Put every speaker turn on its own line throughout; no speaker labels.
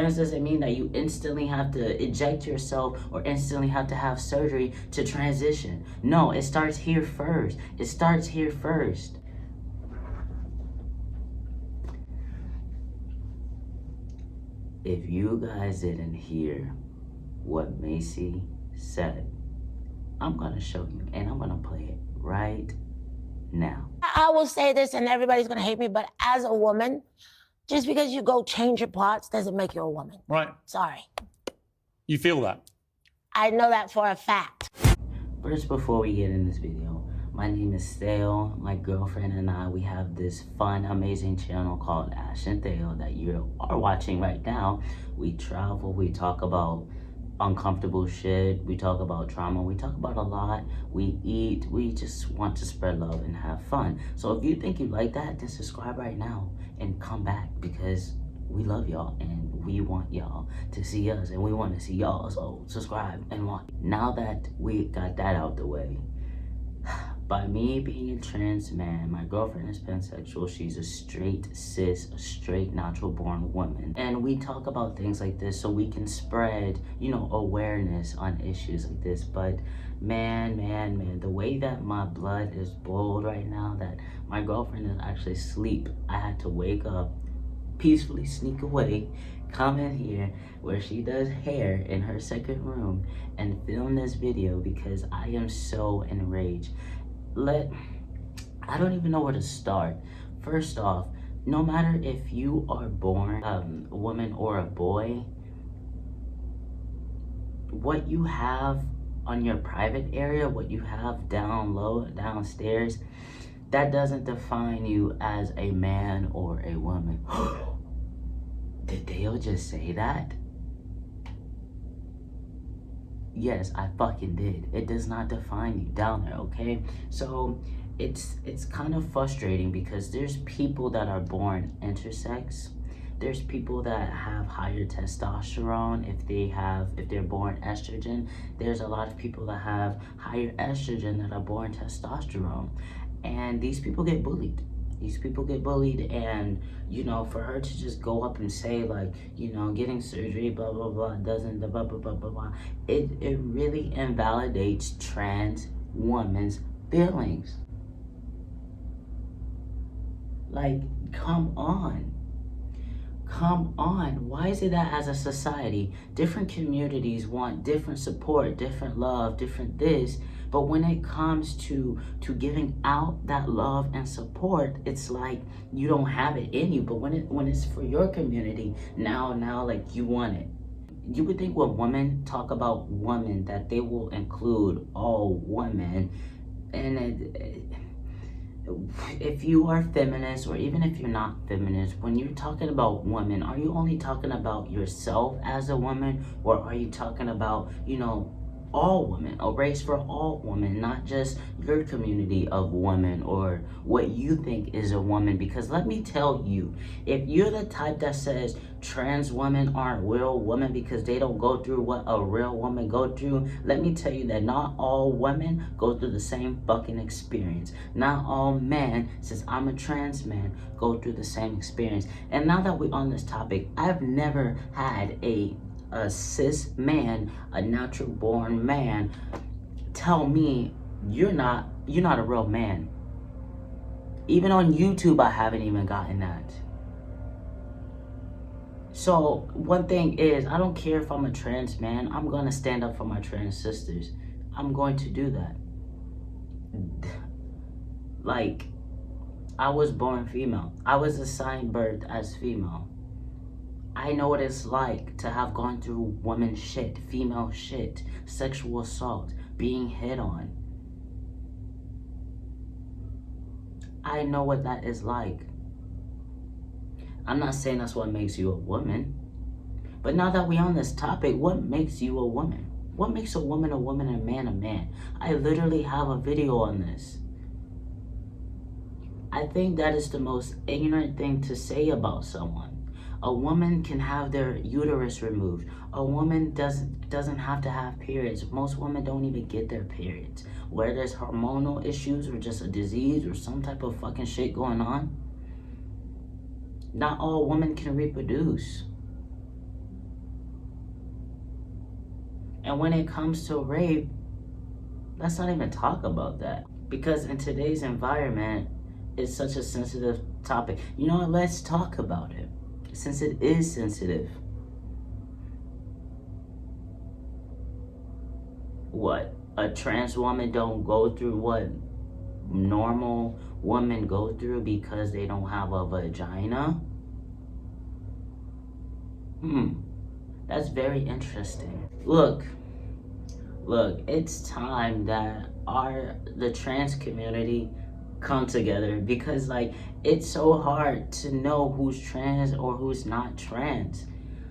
trans doesn't mean that you instantly have to eject yourself or instantly have to have surgery to transition. No, it starts here first. It starts here first. If you guys didn't hear what Macy said, I'm gonna show you, and I'm gonna play it right now.
I will say this, and everybody's gonna hate me, but as a woman, just because you go change your parts doesn't make you a woman.
Right.
Sorry.
You feel that?
I know that for a fact.
First, before we get in this video, my name is Theo. My girlfriend and I, we have this fun, amazing channel called Ash and Theo that you are watching right now. We travel, we talk about uncomfortable shit, we talk about trauma, we talk about a lot, we eat, we just want to spread love and have fun. So if you think you like that, then subscribe right now and come back, because we love y'all and we want y'all to see us and we want to see y'all, so subscribe and watch. Now that we got that out the way, by me being a trans man, my girlfriend is pansexual, she's a straight cis, a straight natural born woman. And we talk about things like this so we can spread, you know, awareness on issues like this. But man, the way that my blood is boiled right now, that my girlfriend is actually asleep, I had to wake up, peacefully sneak away, come in here where she does hair in her second room and film this video because I am so enraged. I don't even know where to start. First off, no matter if you are born a woman or a boy, what you have on your private area, what you have down low, downstairs, that doesn't define you as a man or a woman. Did Dale just say that? Yes, I fucking did. It does not define you down there, okay? So it's kind of frustrating because there's people that are born intersex. There's people that have higher testosterone if they're born estrogen. There's a lot of people that have higher estrogen that are born testosterone. And these people get bullied. These people get bullied, and, you know, for her to just go up and say, like, you know, getting surgery, blah, blah, blah, doesn't, blah, blah, blah, blah, blah. It really invalidates trans women's feelings. Like, come on. Come on. Why is it that as a society, different communities want different support, different love, different this, but when it comes to giving out that love and support, it's like you don't have it in you. But when it's for your community, now like you want it. You would think when women talk about women that they will include all women, and if you are feminist, or even if you're not feminist, when you're talking about women, are you only talking about yourself as a woman, or are you talking about, you know, all women, a race for all women, not just your community of women or what you think is a woman? Because let me tell you, if you're the type that says trans women aren't real women because they don't go through what a real woman go through, let me tell you that not all women go through the same fucking experience. Not all men, since I'm a trans man, go through the same experience. And now that we're on this topic, I've never had a cis man, a natural born man, tell me you're not a real man. Even on YouTube, I haven't even gotten that. So one thing is, I don't care if I'm a trans man, I'm gonna stand up for my trans sisters. I'm going to do that. Like, I was born female. I was assigned birth as female. I know what it's like to have gone through woman shit, female shit, sexual assault, being hit on. I know what that is like. I'm not saying that's what makes you a woman. But now that we're on this topic, what makes you a woman? What makes a woman and a man a man? I literally have a video on this. I think that is the most ignorant thing to say about someone. A woman can have their uterus removed. A woman doesn't have to have periods. Most women don't even get their periods. Where there's hormonal issues or just a disease or some type of fucking shit going on, not all women can reproduce. And when it comes to rape, let's not even talk about that. Because in today's environment, it's such a sensitive topic. You know what? Let's talk about it. Since it is sensitive. What? A trans woman don't go through what normal women go through because they don't have a vagina? That's very interesting. Look, it's time that the trans community come together, because like it's so hard to know who's trans or who's not trans.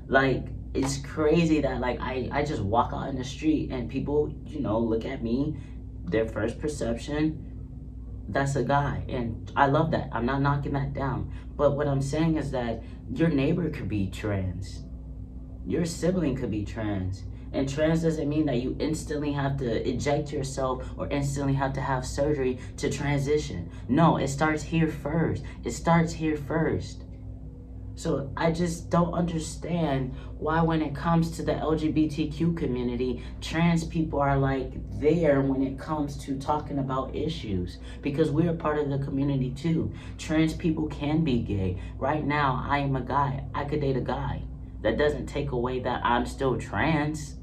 Like it's crazy that like I just walk out in the street and people, look at me, their first perception, that's a guy, and I love that. I'm not knocking that down. But what I'm saying is that your neighbor could be trans. Your sibling could be trans. And trans doesn't mean that you instantly have to eject yourself or instantly have to have surgery to transition. No, it starts here first. So I just don't understand why when it comes to the LGBTQ community, trans people are like there when it comes to talking about issues, because we're part of the community too. Trans people can be gay. Right now, I am a guy. I could date a guy. That doesn't take away that I'm still trans.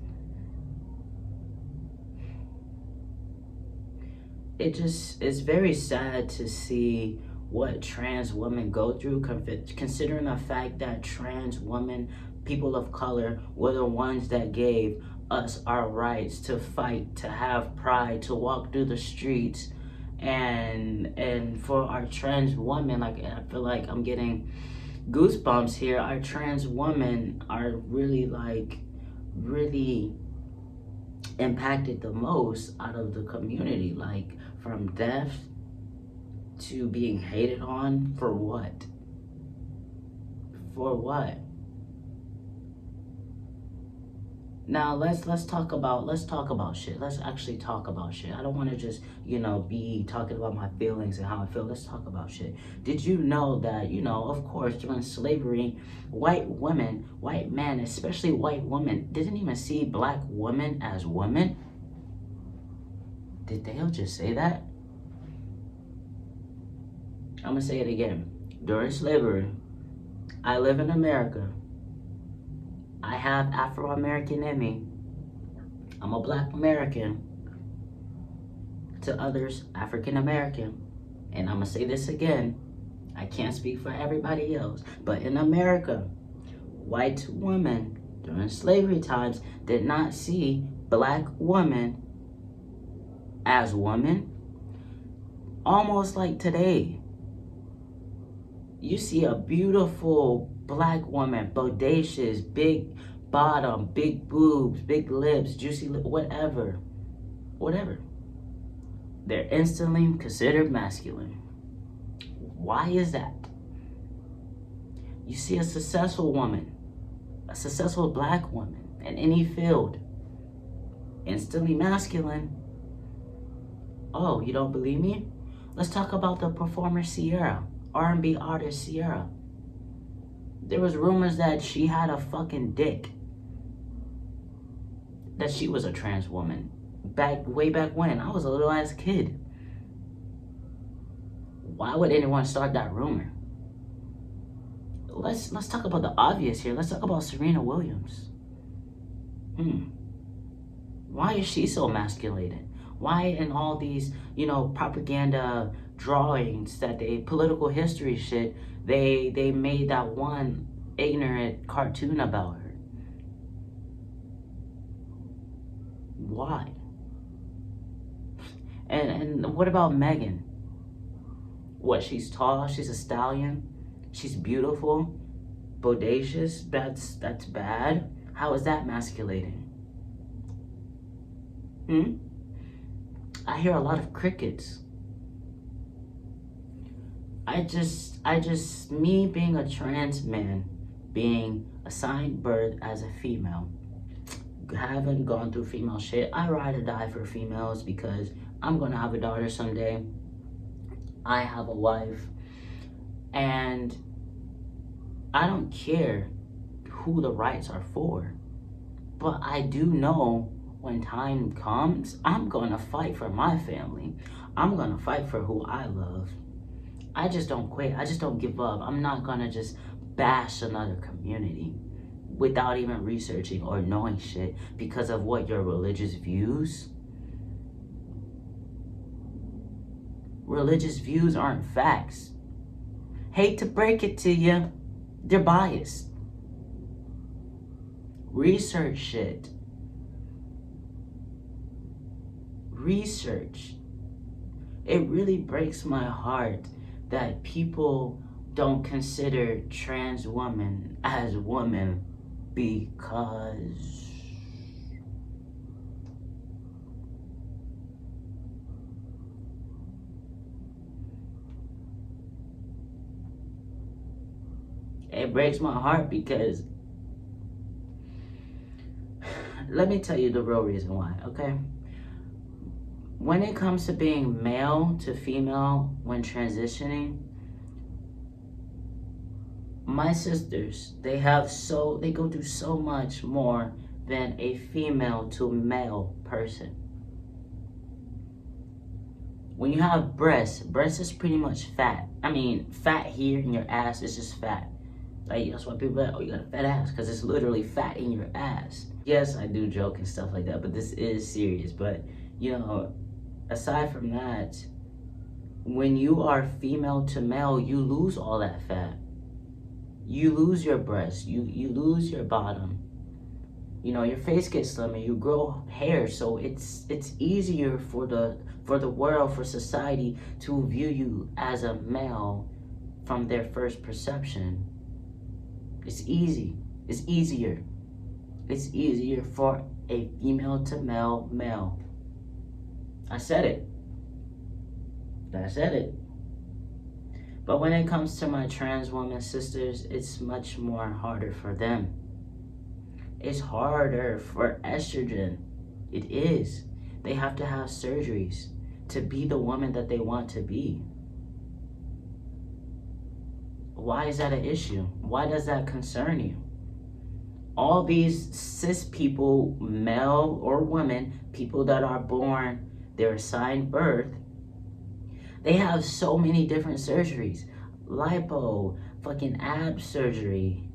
It's very sad to see what trans women go through, considering the fact that trans women, people of color, were the ones that gave us our rights to fight, to have pride, to walk through the streets. And for our trans women, like I feel like I'm getting goosebumps here. Our trans women are really impacted the most out of the community, like from death to being hated on. For what? Now let's talk about shit. Let's actually talk about shit. I don't want to just, be talking about my feelings and how I feel. Let's talk about shit. Did you know that, of course, during slavery, white men, especially white women, didn't even see black women as women? Did they all just say that? I'm gonna say it again. During slavery, I live in America. I have Afro-American in me. I'm a black American. To others, African American. And I'm gonna say this again. I can't speak for everybody else, but in America, white women during slavery times did not see black women as women. Almost like today. You see a beautiful black woman, bodacious, big bottom, big boobs, big lips, juicy lips, whatever. They're instantly considered masculine. Why is that? You see a successful woman, a successful black woman in any field, instantly masculine. Oh, you don't believe me? Let's talk about the performer Sierra. R&B artist Sierra. There was rumors that she had a fucking dick. That she was a trans woman. Way back when. I was a little ass kid. Why would anyone start that rumor? Let's talk about the obvious here. Let's talk about Serena Williams. Why is she so emasculated? Why in all these, propaganda drawings that political history shit, they made that one ignorant cartoon about her? Why? And what about Megan? What, she's tall, she's a stallion, she's beautiful, bodacious, that's bad? How is that emasculating? I hear a lot of crickets. Me being a trans man, being assigned birth as a female, haven't gone through female shit. I ride or die for females because I'm gonna have a daughter someday. I have a wife, and I don't care who the rights are for, but I do know when time comes, I'm gonna fight for my family. I'm gonna fight for who I love. I just don't quit. I just don't give up. I'm not gonna just bash another community without even researching or knowing shit because of what your religious views. Religious views aren't facts. Hate to break it to you, they're biased. Research shit. Research. It really breaks my heart that people don't consider trans women as women because it breaks my heart because let me tell you the real reason why, okay? When it comes to being male to female when transitioning, my sisters, they go through so much more than a female to male person. When you have breasts is pretty much fat. I mean, fat here in your ass is just fat. Like, that's why people are like, oh, you got a fat ass, because it's literally fat in your ass. Yes, I do joke and stuff like that, but this is serious. But, you know, aside from that, when you are female to male, you lose all that fat. You lose your breasts, you lose your bottom. You know, your face gets slimmer, you grow hair, so it's easier for the world, for society to view you as a male from their first perception. It's easy. It's easier. It's easier for a female to male. I said it. But when it comes to my trans woman sisters, it's much more harder for them. It's harder for estrogen. It is. They have to have surgeries to be the woman that they want to be. Why is that an issue? Why does that concern you? All these cis people, male or women, people that are born, they're assigned birth, they have so many different surgeries. Lipo, fucking ab surgery,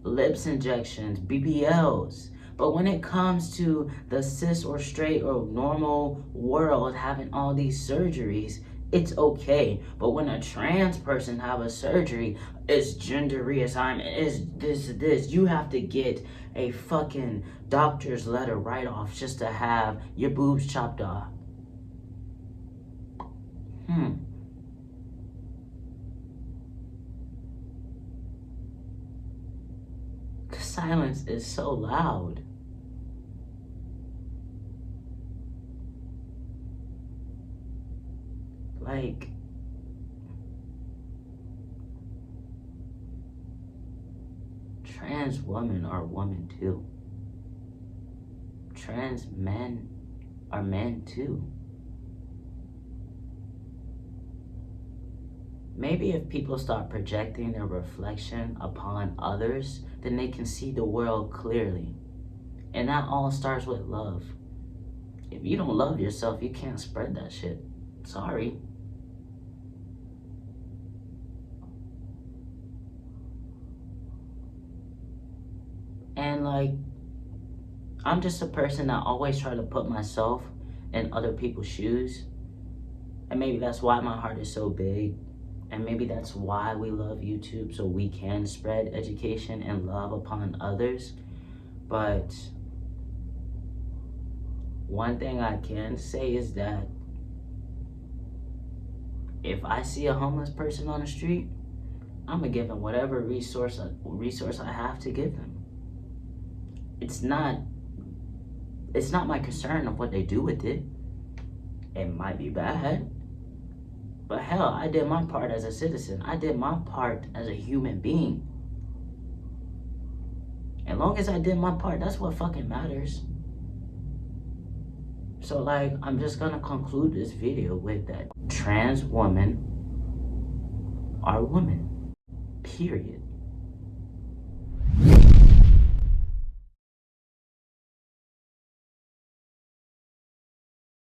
lips injections, BBLs. But when it comes to the cis or straight or normal world having all these surgeries, it's okay. But when a trans person have a surgery, it's gender reassignment, it's this. You have to get a fucking doctor's letter right off just to have your boobs chopped off. The silence is so loud. Like, trans women are women too. Trans men are men too. Maybe if people start projecting their reflection upon others, then they can see the world clearly. And that all starts with love. If you don't love yourself, you can't spread that shit. Sorry. And like, I'm just a person that always try to put myself in other people's shoes. And maybe that's why my heart is so big. And maybe that's why we love YouTube, so we can spread education and love upon others. But one thing I can say is that if I see a homeless person on the street, I'm gonna give them whatever resource I have to give them. It's not my concern of what they do with it. It might be bad. But hell, I did my part as a citizen. I did my part as a human being. As long as I did my part, that's what fucking matters. So like, I'm just gonna conclude this video with that. Trans women are women. Period.